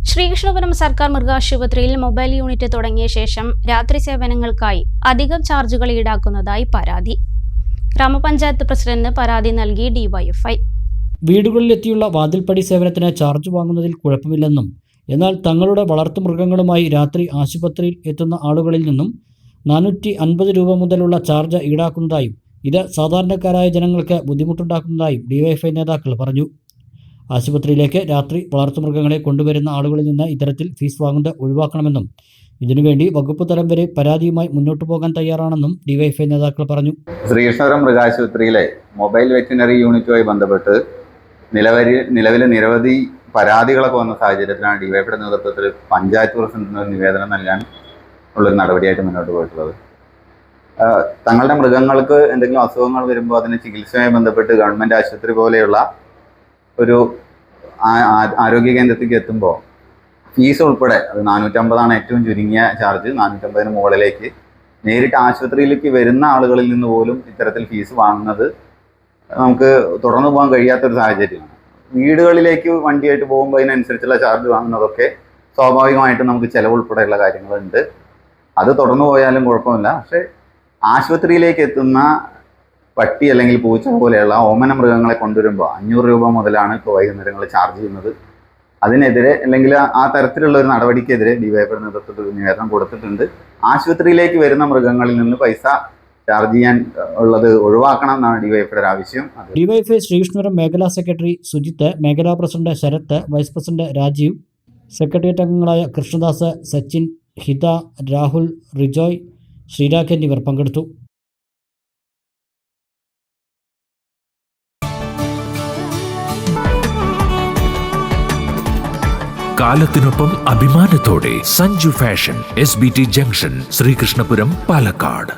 ശ്രീകൃഷ്ണപുരം സർക്കാർ മൃഗാശുപത്രിയിൽ mobile unit തുടങ്ങിയ ശേഷം രാത്രി സേവനങ്ങൾക്കായി അധികം ചാർജുകൾ ഈടാക്കുന്നതായി പരാതി. ഗ്രാമപഞ്ചായത്ത് പ്രസിഡന്റിന് പരാതി നൽകി ഡിവൈഎഫ്ഐ. വീടുകളിലെത്തിയുള്ള വാതിൽപ്പടി സേവനത്തിന് ചാർജ് വാങ്ങുന്നതിൽ കുഴപ്പമില്ലെന്നും, എന്നാൽ തങ്ങളുടെ വളർത്തുമൃഗങ്ങളുമായി രാത്രി ആശുപത്രിയിൽ എത്തുന്ന ആളുകളിൽ നിന്നും 450 രൂപ മുതലുള്ള ചാർജ് ഈടാക്കുന്നതായും ഇത് സാധാരണക്കാരായ ജനങ്ങൾക്ക് ബുദ്ധിമുട്ടുണ്ടാക്കുന്നതായും ഡിവൈഎഫ്ഐ നേതാക്കൾ പറഞ്ഞു. ആശുപത്രിയിലേക്ക് രാത്രി വളർത്തുമൃഗങ്ങളെ കൊണ്ടുവരുന്ന ആളുകളിൽ നിന്ന് ഇത്തരത്തിൽ ഫീസ് വാങ്ങുന്നത് ഒഴിവാക്കണമെന്നും ഇതിനുവേണ്ടി വകുപ്പ് തലം വരെ പരാതിയുമായി മുന്നോട്ടു പോകാൻ തയ്യാറാണെന്നും ഡിവൈഎഫ്ഐ നേതാക്കൾ പറഞ്ഞു. ശ്രീകൃഷ്ണപുരം മൃഗാശുപത്രിയിലെ മൊബൈൽ വെറ്റിനറി യൂണിറ്റുമായി ബന്ധപ്പെട്ട് നിലവിൽ നിരവധി പരാതികളൊക്കെ വന്ന സാഹചര്യത്തിലാണ് ഡിവൈഎഫ്ഐയുടെ നേതൃത്വത്തിൽ പഞ്ചായത്ത് പ്രസിഡന്റിന് നിവേദനം നൽകാൻ ഉള്ളൊരു നടപടിയായിട്ട് മുന്നോട്ട് പോയിട്ടുള്ളത്. തങ്ങളുടെ മൃഗങ്ങൾക്ക് എന്തെങ്കിലും അസുഖങ്ങൾ വരുമ്പോൾ അതിന് ചികിത്സയുമായി ബന്ധപ്പെട്ട് ഗവൺമെൻറ് ആശുപത്രി പോലെയുള്ള ഒരു ആരോഗ്യ കേന്ദ്രത്തിലേക്ക് എത്തുമ്പോൾ ഫീസ് ഉൾപ്പെടെ അത് 450 ഏറ്റവും ചുരുങ്ങിയ ചാർജ്. 450 മുകളിലേക്ക് നേരിട്ട് ആശുപത്രിയിലേക്ക് വരുന്ന ആളുകളിൽ നിന്ന് പോലും ഇത്തരത്തിൽ ഫീസ് വാങ്ങുന്നത് നമുക്ക് തുടർന്നു പോകാൻ കഴിയാത്തൊരു സാഹചര്യമാണ്. വീടുകളിലേക്ക് വണ്ടിയായിട്ട് പോകുമ്പോൾ അതിനനുസരിച്ചുള്ള ചാർജ് വാങ്ങുന്നതൊക്കെ സ്വാഭാവികമായിട്ടും നമുക്ക് ചിലവ് ഉൾപ്പെടെയുള്ള കാര്യങ്ങളുണ്ട്. അത് തുടർന്നു പോയാലും കുഴപ്പമില്ല. പക്ഷേ ആശുപത്രിയിലേക്ക് എത്തുന്ന പട്ടി അല്ലെങ്കിൽ പൂച്ച പോലെയുള്ള ഓമന മൃഗങ്ങളെ കൊണ്ടുവരുമ്പോൾ 500 രൂപ മുതലാണ് ഇപ്പോൾ വൈകുന്നേരങ്ങൾ ചാർജ് ചെയ്യുന്നത്. അതിനെതിരെ അല്ലെങ്കിൽ ആ തരത്തിലുള്ള ഒരു നടപടിക്കെതിരെ ഡിവൈഎഫ്ഐ നേതൃത്വത്തിൽ നിവേദനം കൊടുത്തിട്ടുണ്ട്. ആശുപത്രിയിലേക്ക് വരുന്ന മൃഗങ്ങളിൽ നിന്ന് പൈസ ചാർജ് ചെയ്യാൻ ഉള്ളത് ഒഴിവാക്കണം എന്നാണ് ഡിവൈഎഫ്ഐയുടെ ആവശ്യം. ഡിവൈഎഫ്ഐ ശ്രീകൃഷ്ണപുരം മേഖലാ സെക്രട്ടറി സുജിത്ത്, മേഖലാ president Sarath, vice president Rajeev, secretariat അംഗങ്ങളായ കൃഷ്ണദാസ്, സച്ചിൻ, ഹിത, രാഹുൽ, റിജോയ്, ശ്രീരാഖ് എന്നിവർ പങ്കെടുത്തു. കാലത്തിനൊപ്പം അഭിമാനത്തോടെ Sanju fashion, SBT junction, Sreekrishnapuram, Palakkad.